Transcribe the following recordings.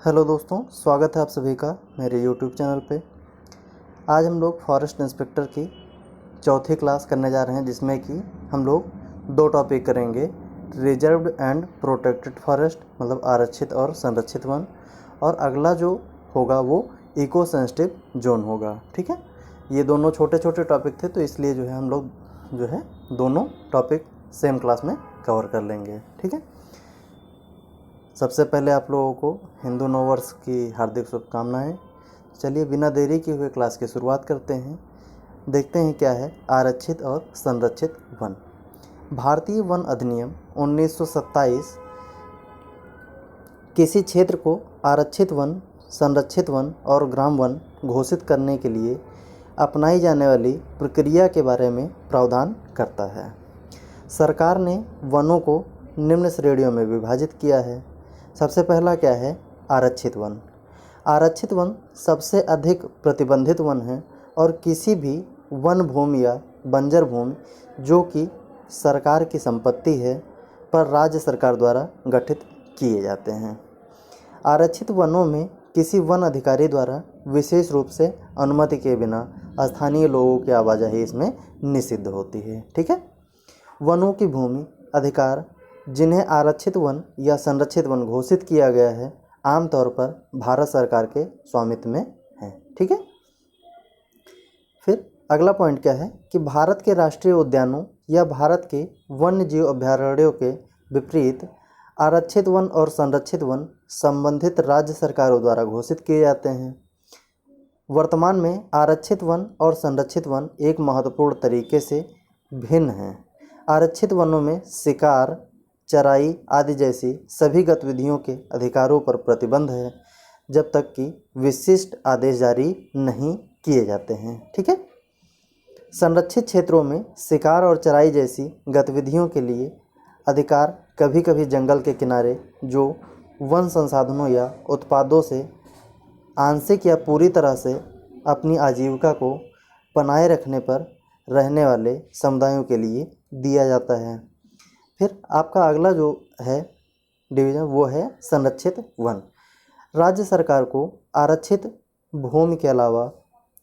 Hello दोस्तों, स्वागत है आप सभी का मेरे यूट्यूब चैनल पे। आज हम लोग फॉरेस्ट इंस्पेक्टर की चौथी क्लास करने जा रहे हैं, जिसमें कि हम लोग दो टॉपिक करेंगे। रिजर्व्ड एंड प्रोटेक्टेड फॉरेस्ट मतलब आरक्षित और संरक्षित वन, और अगला जो होगा वो इको सेंसिटिव जोन होगा। ठीक है, ये दोनों छोटे छोटे टॉपिक थे, तो इसलिए जो है हम लोग दोनों टॉपिक सेम क्लास में कवर कर लेंगे। ठीक है, सबसे पहले आप लोगों को हिंदू नव वर्ष की हार्दिक शुभकामनाएं। चलिए बिना देरी किए हुए क्लास की शुरुआत करते हैं। देखते हैं क्या है आरक्षित और संरक्षित वन। भारतीय वन अधिनियम 1927 किसी क्षेत्र को आरक्षित वन, संरक्षित वन और ग्राम वन घोषित करने के लिए अपनाई जाने वाली प्रक्रिया के बारे में प्रावधान करता है। सरकार ने वनों को निम्न श्रेणियों में विभाजित किया है। सबसे पहला क्या है, आरक्षित वन। आरक्षित वन सबसे अधिक प्रतिबंधित वन है और किसी भी वन भूमि या बंजर भूमि जो कि सरकार की संपत्ति है पर राज्य सरकार द्वारा गठित किए जाते हैं। आरक्षित वनों में किसी वन अधिकारी द्वारा विशेष रूप से अनुमति के बिना स्थानीय लोगों की आवाजाही इसमें निषिद्ध होती है। ठीक है, वनों की भूमि अधिकार जिन्हें आरक्षित वन या संरक्षित वन घोषित किया गया है आमतौर पर भारत सरकार के स्वामित्व में है। ठीक है, फिर अगला पॉइंट क्या है कि भारत के राष्ट्रीय उद्यानों या भारत के वन्य जीव अभयारण्यों के विपरीत आरक्षित वन और संरक्षित वन संबंधित राज्य सरकारों द्वारा घोषित किए जाते हैं। वर्तमान में आरक्षित वन और संरक्षित वन एक महत्वपूर्ण तरीके से भिन्न हैं। आरक्षित वनों में शिकार, चराई आदि जैसी सभी गतिविधियों के अधिकारों पर प्रतिबंध है जब तक कि विशिष्ट आदेश जारी नहीं किए जाते हैं। ठीक है, संरक्षित क्षेत्रों में शिकार और चराई जैसी गतिविधियों के लिए अधिकार कभी कभी जंगल के किनारे जो वन संसाधनों या उत्पादों से आंशिक या पूरी तरह से अपनी आजीविका को बनाए रखने पर रहने वाले समुदायों के लिए दिया जाता है। फिर आपका अगला जो है डिवीज़न वो है संरक्षित वन। राज्य सरकार को आरक्षित भूमि के अलावा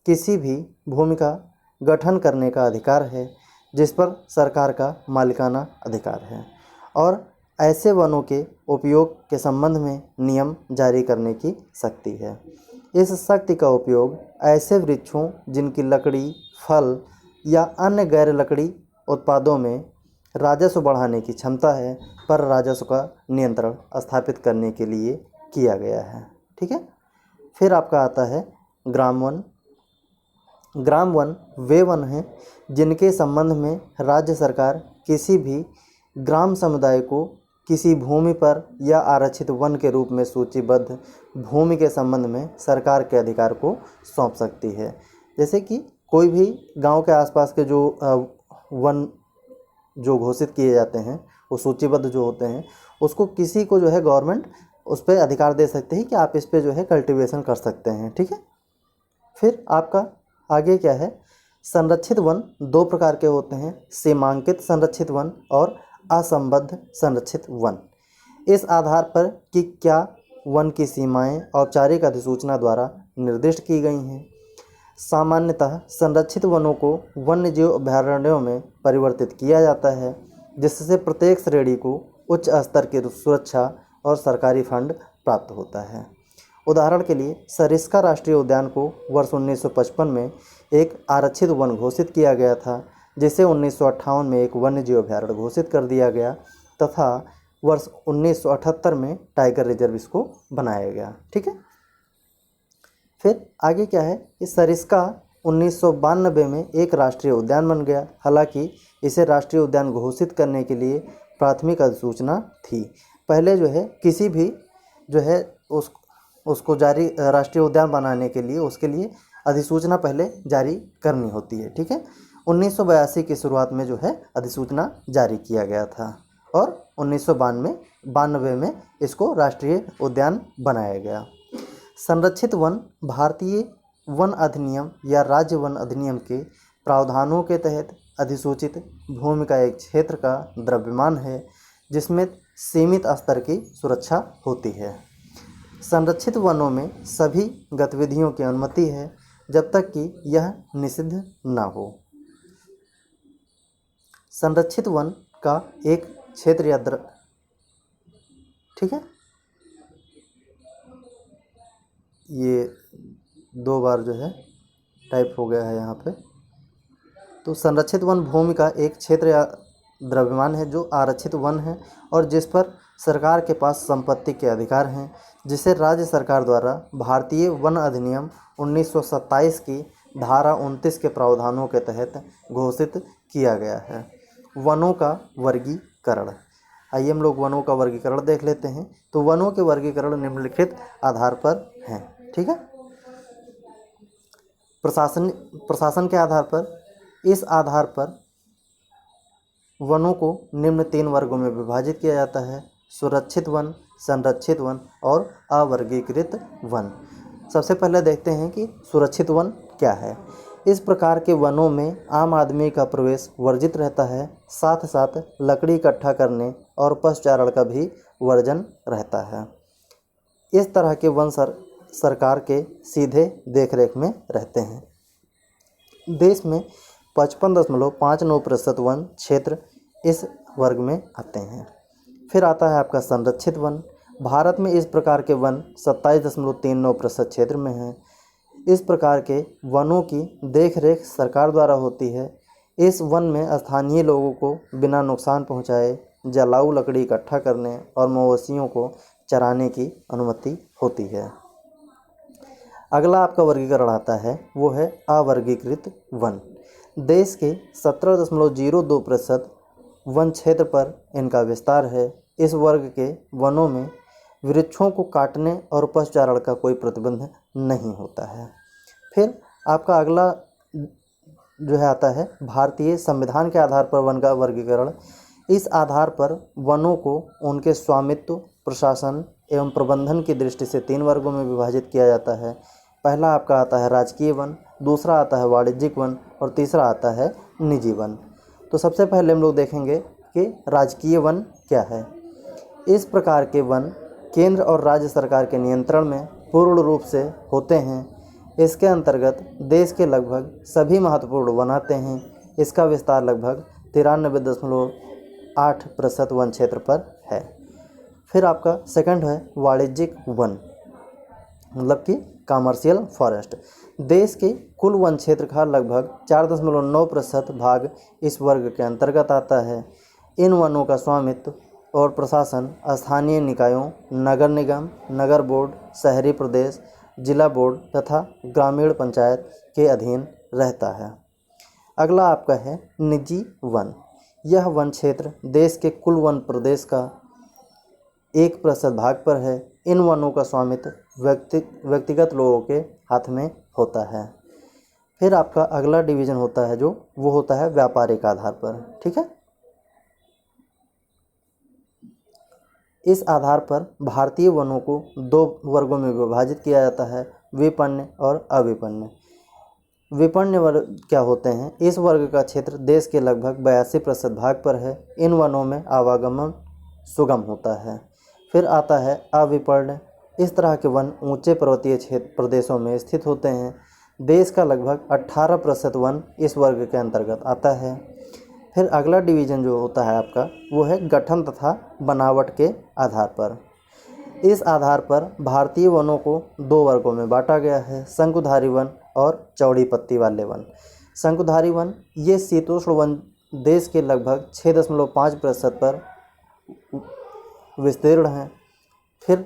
किसी भी भूमि का गठन करने का अधिकार है जिस पर सरकार का मालिकाना अधिकार है, और ऐसे वनों के उपयोग के संबंध में नियम जारी करने की शक्ति है। इस शक्ति का उपयोग ऐसे वृक्षों जिनकी लकड़ी, फल या अन्य गैर लकड़ी उत्पादों में राजस्व बढ़ाने की क्षमता है पर राजस्व का नियंत्रण स्थापित करने के लिए किया गया है। ठीक है, फिर आपका आता है gram one. Gram one way one हैं जिनके संबंध में राज्य सरकार किसी भी ग्राम समुदाय को किसी भूमि पर या आरक्षित वन के रूप में सूचीबद्ध भूमि के संबंध में सरकार के अधिकार को सौंप सकती है। जैसे कि कोई भी गांव के आसपास के जो वन जो घोषित किए जाते हैं वो सूचीबद्ध जो होते हैं, उसको किसी को जो है गवर्नमेंट उस पर अधिकार दे सकते हैं कि आप इस पे जो है कल्टीवेशन कर सकते हैं। ठीक है, फिर आपका आगे क्या है, संरक्षित वन दो प्रकार के होते हैं, सीमांकित संरक्षित वन और असंबद्ध संरक्षित वन। इस आधार पर कि क्या वन की सीमाएं औपचारिक अधिसूचना द्वारा निर्दिष्ट की गई हैं। सामान्यतः संरक्षित वनों को वन्य जीव अभयारण्यों में परिवर्तित किया जाता है जिससे प्रत्येक श्रेणी को उच्च स्तर की सुरक्षा और सरकारी फंड प्राप्त होता है। उदाहरण के लिए सरिस्का राष्ट्रीय उद्यान को वर्ष 1955 में एक आरक्षित वन घोषित किया गया था, जिसे 1958 में एक वन्य जीव अभयारण्य घोषित कर दिया गया तथा वर्ष 1978 में टाइगर रिजर्व इसको बनाया गया। ठीक है, फिर आगे क्या है कि सरिस्का 1992 में एक राष्ट्रीय उद्यान बन गया। हालांकि इसे राष्ट्रीय उद्यान घोषित करने के लिए प्राथमिक अधिसूचना थी। पहले जो है किसी भी जो है उसको जारी राष्ट्रीय उद्यान बनाने के लिए उसके लिए अधिसूचना पहले जारी करनी होती है। ठीक है, 1982 की शुरुआत में जो है अधिसूचना जारी किया गया था और 1992 में इसको राष्ट्रीय उद्यान बनाया गया। संरक्षित वन भारतीय वन अधिनियम या राज्य वन अधिनियम के प्रावधानों के तहत अधिसूचित भूमि का एक क्षेत्र का द्रव्यमान है जिसमें सीमित स्तर की सुरक्षा होती है। संरक्षित वनों में सभी गतिविधियों की अनुमति है जब तक कि यह निषिद्ध न हो। संरक्षित वन का एक क्षेत्र या ठीक है, ये 2 बार जो है टाइप हो गया है यहाँ पे। तो संरक्षित वन भूमि का एक क्षेत्र या द्रव्यमान है जो आरक्षित वन है और जिस पर सरकार के पास संपत्ति के अधिकार हैं, जिसे राज्य सरकार द्वारा भारतीय वन अधिनियम 1927 की धारा 29 के प्रावधानों के तहत घोषित किया गया है। वनों का वर्गीकरण। आइए हम लोग वनों का वर्गीकरण देख लेते हैं। तो वनों के वर्गीकरण निम्नलिखित आधार पर हैं। ठीक है, प्रशासन के आधार पर, इस आधार पर वनों को निम्न 3 वर्गों में विभाजित किया जाता है: सुरक्षित वन, संरक्षित वन और अवर्गीकृत वन। सबसे पहले देखते हैं कि सुरक्षित वन क्या है। इस प्रकार के वनों में आम आदमी का प्रवेश वर्जित रहता है, साथ साथ लकड़ी इकट्ठा करने और पशुचारण का भी वर्जन रहता है। इस तरह के वन सरकार के सीधे देखरेख में रहते हैं। देश में 55.59% वन क्षेत्र इस वर्ग में आते हैं। फिर आता है आपका संरक्षित वन। भारत में इस प्रकार के वन 27.39% क्षेत्र में हैं। इस प्रकार के वनों की देखरेख सरकार द्वारा होती है। इस वन में स्थानीय लोगों को बिना नुकसान पहुंचाए जलाऊ लकड़ी इकट्ठा करने और मवेशियों को चराने की अनुमति होती है। अगला आपका वर्गीकरण आता है, वो है अवर्गीकृत वन। देश के 17.02% वन क्षेत्र पर इनका विस्तार है। इस वर्ग के वनों में वृक्षों को काटने और पशुचारण का कोई प्रतिबंध नहीं होता है। फिर आपका अगला जो है आता है भारतीय संविधान के आधार पर वन का वर्गीकरण। इस आधार पर वनों को उनके स्वामित्व, प्रशासन एवं प्रबंधन की दृष्टि से 3 वर्गों में विभाजित किया जाता है। पहला आपका आता है राजकीय वन, दूसरा आता है वाणिज्यिक वन और तीसरा आता है निजी वन। तो सबसे पहले हम लोग देखेंगे कि राजकीय वन क्या है। इस प्रकार के वन केंद्र और राज्य सरकार के नियंत्रण में पूर्ण रूप से होते हैं। इसके अंतर्गत देश के लगभग सभी महत्वपूर्ण वन आते हैं। इसका विस्तार लगभग 93.8% वन क्षेत्र पर है। फिर आपका सेकंड है वाणिज्यिक वन, मतलब कि कमर्शियल फॉरेस्ट। देश के कुल वन क्षेत्र का लगभग 4.9% भाग इस वर्ग के अंतर्गत आता है। इन वनों का स्वामित्व और प्रशासन स्थानीय निकायों, नगर निगम, नगर बोर्ड, शहरी प्रदेश, जिला बोर्ड तथा ग्रामीण पंचायत के अधीन रहता है। अगला आपका है निजी वन। यह वन क्षेत्र देश के कुल वन प्रदेश का 1% भाग पर है। इन वनों का स्वामित्व व्यक्तिगत लोगों के हाथ में होता है। फिर आपका अगला डिवीज़न होता है जो वो होता है व्यापारिक आधार पर। ठीक है, इस आधार पर भारतीय वनों को 2 वर्गों में विभाजित किया जाता है, विपण्य और अविपण्य। विपण्य वर्ग क्या होते हैं? इस वर्ग का क्षेत्र देश के लगभग 82% भाग पर है। इन वनों में आवागमन सुगम होता है। फिर आता है अविपण्य। इस तरह के वन ऊंचे पर्वतीय प्रदेशों में स्थित होते हैं। देश का लगभग 18% वन इस वर्ग के अंतर्गत आता है। फिर अगला डिवीज़न जो होता है आपका वो है गठन तथा बनावट के आधार पर। इस आधार पर भारतीय वनों को 2 वर्गों में बांटा गया है, शंकुधारी वन और चौड़ी पत्ती वाले वन। शंकुधारी वन ये शीतोष्ण वन देश के लगभग 6.5% पर विस्तीर्ण हैं। फिर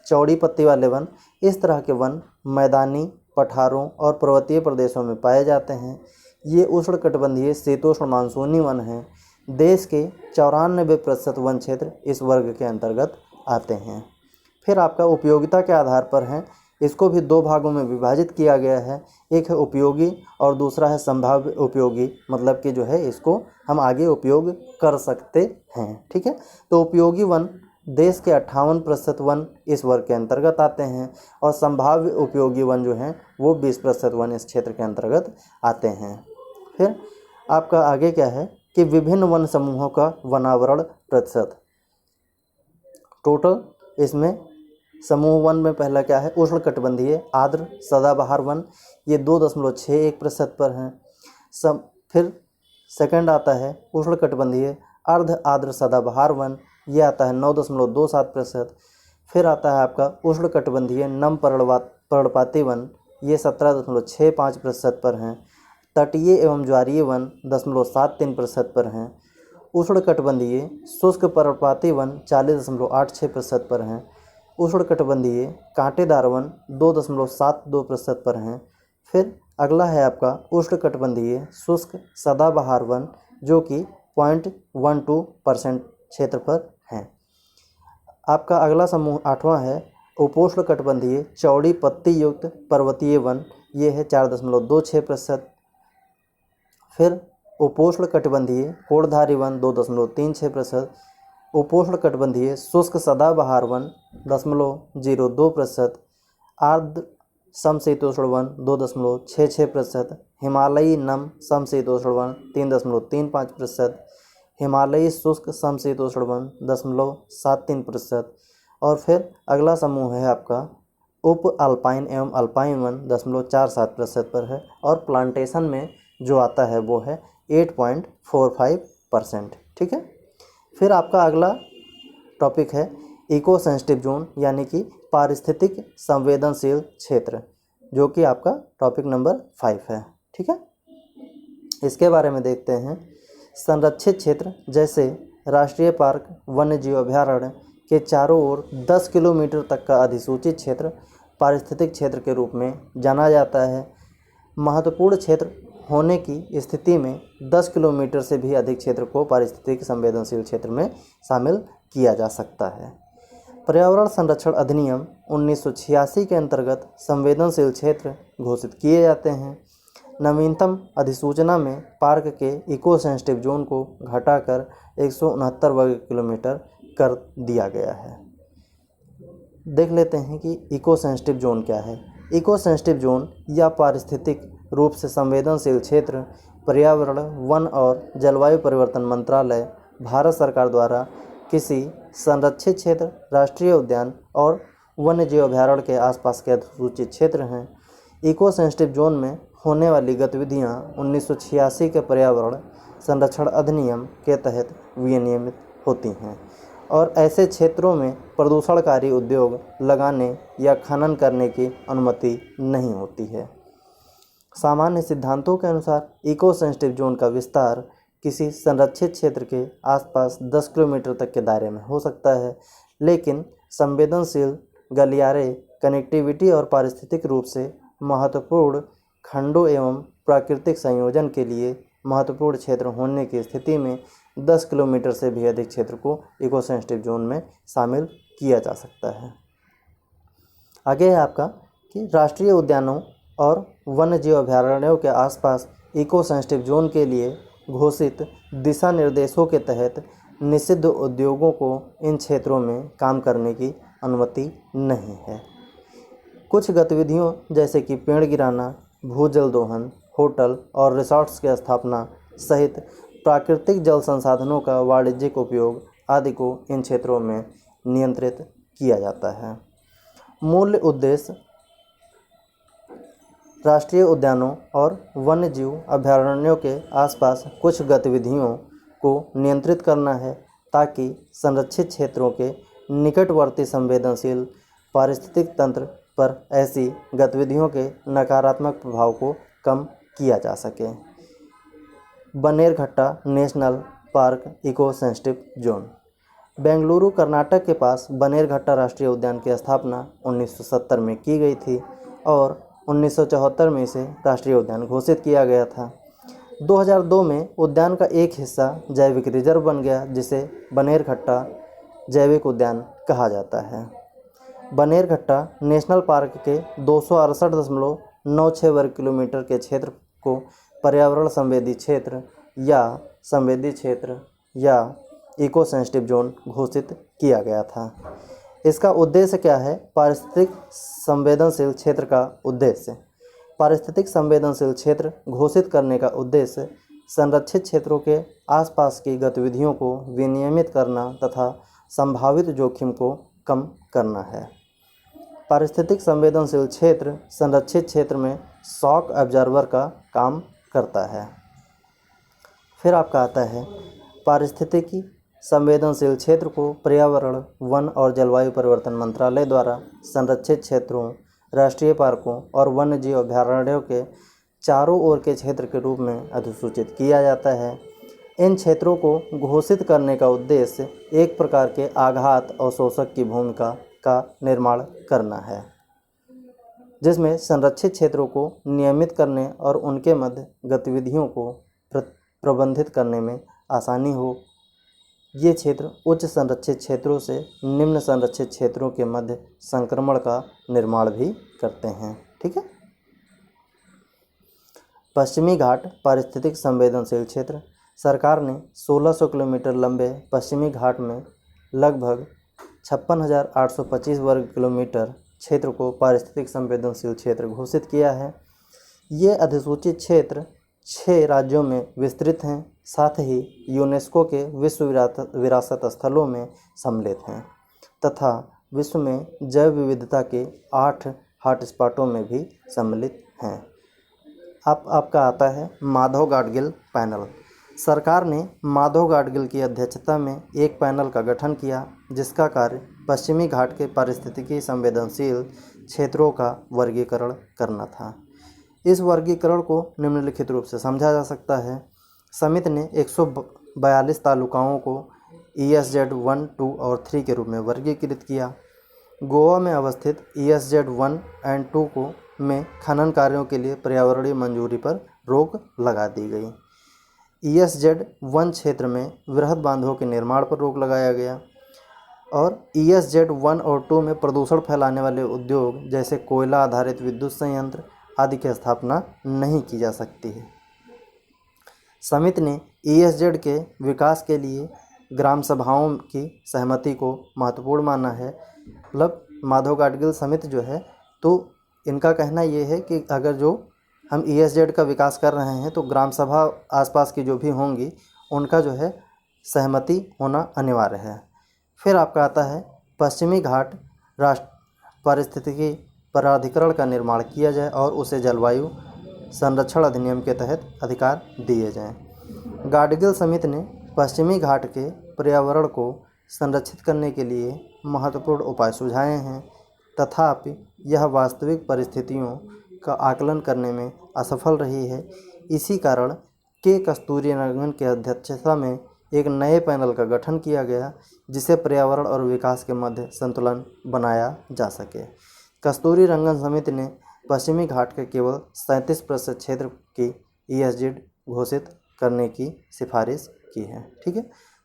चौड़ी पत्ती वाले वन, इस तरह के वन मैदानी, पठारों और पर्वतीय प्रदेशों में पाए जाते हैं। ये उष्णकटिबंधीय शीतोष्ण मानसूनी वन हैं। देश के 94% वन क्षेत्र इस वर्ग के अंतर्गत आते हैं। फिर आपका उपयोगिता के आधार पर हैं। इसको भी 2 भागों में विभाजित किया गया है। एक है उपयोगी और दूसरा है संभाव्य उपयोगी, मतलब कि जो है इसको हम आगे उपयोग कर सकते हैं। ठीक है, तो उपयोगी वन देश के 58% वन इस वर्ग के अंतर्गत आते हैं और संभाव्य उपयोगी वन जो हैं वो 20% वन इस क्षेत्र के अंतर्गत आते हैं। फिर आपका आगे क्या है कि विभिन्न वन समूहों का वनावरण प्रतिशत। टोटल इसमें समूह वन में पहला क्या है, उष्णकटिबंधीय आर्द्र सदाबहार वन, ये 2.61% पर हैं। फिर सेकंड आता है उष्णकटिबंधीय अर्ध आर्द्र सदाबहार वन, ये आता है 9.27%। फिर आता है आपका उष्णकटिबंधीय नम पर्णपाती वन, ये 17.65% पर हैं। तटीय एवं ज्वारीय वन 0.73% पर हैं। उष्णकटिबंधीय शुष्क पर्णपाती वन 40.86% पर हैं। उष्णकटिबंधीय कांटेदार वन 2.72% पर हैं। फिर अगला है आपका उष्णकटिबंधीय शुष्क सदाबहार वन, जो कि 0.12% क्षेत्र पर हैं। आपका अगला समूह 8वां है उपोष्णकटिबंधीय चौड़ी पत्ती युक्त पर्वतीय वन, ये है 4.26%। फिर उपोष्णकटिबंधीय कोणधारी वन 2.36%। उपोष्णकटिबंधीय शुष्क सदाबहार वन 0.02%। आर्द्र समशीतोष्ण वन 2.66%। हिमालयी नम समशीतोष्ण वन 3.35%। हिमालयी शुष्क समशीतोष्ण वन 0.73%। और फिर अगला समूह है आपका उप अल्पाइन एवं अल्पाइन वन 0.47% पर है। और प्लांटेशन में जो आता है वो है 8.45%। ठीक है। फिर आपका अगला टॉपिक है इको सेंसिटिव जोन, यानी कि पारिस्थितिक संवेदनशील क्षेत्र, जो कि आपका टॉपिक नंबर 5 है। ठीक है। इसके बारे में देखते हैं। संरक्षित क्षेत्र जैसे राष्ट्रीय पार्क, वन्य जीव अभयारण्य के चारों ओर 10 किलोमीटर तक का अधिसूचित क्षेत्र पारिस्थितिक क्षेत्र के रूप में जाना जाता है। महत्वपूर्ण क्षेत्र होने की स्थिति में 10 किलोमीटर से भी अधिक क्षेत्र को पारिस्थितिक संवेदनशील क्षेत्र में शामिल किया जा सकता है। पर्यावरण संरक्षण अधिनियम 1986 के अंतर्गत संवेदनशील क्षेत्र घोषित किए जाते हैं। नवीनतम अधिसूचना में पार्क के इको सेंसिटिव जोन को घटाकर 169 वर्ग किलोमीटर कर दिया गया है। देख लेते हैं कि इको सेंसिटिव जोन क्या है। इको सेंसिटिव जोन या पारिस्थितिक रूप से संवेदनशील क्षेत्र पर्यावरण, वन और जलवायु परिवर्तन मंत्रालय, भारत सरकार द्वारा किसी संरक्षित क्षेत्र, राष्ट्रीय उद्यान और वन्य जीव अभयारण्य के आसपास के अधिसूचित क्षेत्र हैं। इको सेंसिटिव जोन में होने वाली गतिविधियां 1986 के पर्यावरण संरक्षण अधिनियम के तहत विनियमित होती हैं और ऐसे क्षेत्रों में प्रदूषणकारी उद्योग लगाने या खनन करने की अनुमति नहीं होती है। सामान्य सिद्धांतों के अनुसार इको सेंसिटिव जोन का विस्तार किसी संरक्षित क्षेत्र के आसपास 10 किलोमीटर तक के दायरे में हो सकता है, लेकिन संवेदनशील गलियारे, कनेक्टिविटी और पारिस्थितिक रूप से महत्वपूर्ण खंडों एवं प्राकृतिक संयोजन के लिए महत्वपूर्ण क्षेत्र होने की स्थिति में 10 किलोमीटर से भी अधिक क्षेत्र को इको सेंसिटिव जोन में शामिल किया जा सकता है। आगे है आपका कि राष्ट्रीय उद्यानों और वन्य जीव अभयारण्यों के आसपास इको सेंसिटिव जोन के लिए घोषित दिशा निर्देशों के तहत निषिद्ध उद्योगों को इन क्षेत्रों में काम करने की अनुमति नहीं है। कुछ गतिविधियों जैसे कि पेड़ गिराना, भूजल दोहन, होटल और रिसॉर्ट्स की स्थापना सहित प्राकृतिक जल संसाधनों का वाणिज्यिक उपयोग आदि को इन क्षेत्रों में नियंत्रित किया जाता है। मूल उद्देश्य राष्ट्रीय उद्यानों और वन्य जीव अभयारण्यों के आसपास कुछ गतिविधियों को नियंत्रित करना है ताकि संरक्षित क्षेत्रों के निकटवर्ती संवेदनशील पारिस्थितिक तंत्र पर ऐसी गतिविधियों के नकारात्मक प्रभाव को कम किया जा सके। Bannerghatta national park eco sensitive zone. Bengaluru Karnataka के पास बनेरघट्टा राष्ट्रीय उद्यान की स्थापना 1970 में की गई थी और 1974 में इसे राष्ट्रीय उद्यान घोषित किया गया था। 2002 में उद्यान का एक हिस्सा जैविक रिजर्व बन गया, जिसे बनेरघट्टा जैविक उद्यान कहा जाता है। बनेरघट्टा नेशनल पार्क के 268.96 वर्ग किलोमीटर के क्षेत्र को पर्यावरण संवेदी क्षेत्र या इको सेंसिटिव जोन घोषित किया गया था। इसका उद्देश्य क्या है? पारिस्थितिक संवेदनशील क्षेत्र का उद्देश्य। पारिस्थितिक संवेदनशील क्षेत्र घोषित करने का उद्देश्य संरक्षित क्षेत्रों के आसपास की गतिविधियों को विनियमित करना तथा संभावित जोखिम को कम करना है। पारिस्थितिक संवेदनशील क्षेत्र संरक्षित क्षेत्र में शॉक एब्जॉर्बर का काम करता है। फिर आपका आता है पारिस्थितिकी संवेदनशील क्षेत्र को पर्यावरण, वन और जलवायु परिवर्तन मंत्रालय द्वारा संरक्षित क्षेत्रों, राष्ट्रीय पार्कों और वन्यजीव अभयारण्यों के चारों ओर के क्षेत्र के रूप में अधिसूचित किया जाता है। इन क्षेत्रों को घोषित करने का उद्देश्य एक प्रकार के आघात अवशोषक की भूमिका का निर्माण करना है, जिसमें संरक्षित क्षेत्रों को नियमित करने और उनके मध्य गतिविधियों को प्रबंधित करने में आसानी हो। ये क्षेत्र उच्च संरक्षित क्षेत्रों से निम्न संरक्षित क्षेत्रों के मध्य संक्रमण का निर्माण भी करते हैं। ठीक है। पश्चिमी घाट पारिस्थितिक संवेदनशील क्षेत्र। सरकार ने 1600 किलोमीटर लंबे पश्चिमी घाट में लगभग 56,825 वर्ग किलोमीटर क्षेत्र को पारिस्थितिक संवेदनशील क्षेत्र घोषित किया है। ये अधिसूचित क्षेत्र 6 राज्यों में विस्तृत हैं, साथ ही यूनेस्को के विश्व विरासत स्थलों में सम्मिलित हैं तथा विश्व में जैव विविधता के 8 हॉटस्पॉटों में भी सम्मिलित हैं। आपका आता है माधव गाडगिल पैनल। सरकार ने माधव गाडगिल की अध्यक्षता में एक पैनल का गठन किया, जिसका कार्य पश्चिमी घाट के पारिस्थितिकी संवेदनशील क्षेत्रों का वर्गीकरण करना था। इस वर्गीकरण को निम्नलिखित रूप से समझा जा सकता है। समिति ने 142 तालुकाओं को ESZ 1, 2 और 3 के रूप में वर्गीकृत किया। गोवा में अवस्थित ESZ 1 और 2 को में खनन कार्यों के लिए पर्यावरणीय मंजूरी पर रोक लगा दी गई। ESZ 1 क्षेत्र में वृहद बांधों के निर्माण पर रोक लगाया गया और ESZ 1 और 2 में प्रदूषण फैलाने वाले उद्योग जैसे कोयला आधारित विद्युत संयंत्र आदि की स्थापना नहीं की जा सकती है। समिति ने ESZ के विकास के लिए ग्राम सभाओं की सहमति को महत्वपूर्ण माना है। मतलब माधव गाडगिल समिति जो है, तो इनका कहना ये है कि अगर जो हम ESZ का विकास कर रहे हैं तो ग्राम सभा आसपास की जो भी होंगी उनका जो है सहमति होना अनिवार्य है। फिर आपका आता है पश्चिमी घाट राष्ट्र पारिस्थितिकी प्राधिकरण का निर्माण किया जाए और उसे जलवायु संरक्षण अधिनियम के तहत अधिकार दिए जाएं। गाडगिल समिति ने पश्चिमी घाट के पर्यावरण को संरक्षित करने के लिए महत्वपूर्ण उपाय सुझाए हैं, तथापि यह वास्तविक परिस्थितियों का आकलन करने में असफल रही है। इसी कारण के कस्तूरीरंगन की अध्यक्षता में एक नए पैनल का गठन किया गया, जिसे पर्यावरण और विकास के मध्य संतुलन बनाया जा सके। कस्तूरीरंगन समिति ने पश्चिमी घाट के केवल 37% क्षेत्र की ESZ घोषित करने की सिफारिश की है। ठीक है।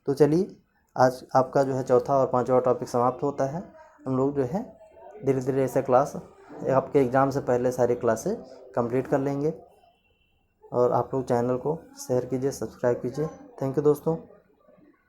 तो चलिए, आज आपका जो है चौथा और पांचवा टॉपिक समाप्त होता है। हम लोग जो है धीरे धीरे ऐसे क्लास आपके एग्ज़ाम से पहले सारी क्लासें कंप्लीट कर लेंगे। और आप लोग चैनल को शेयर कीजिए, सब्सक्राइब कीजिए। थैंक यू दोस्तों।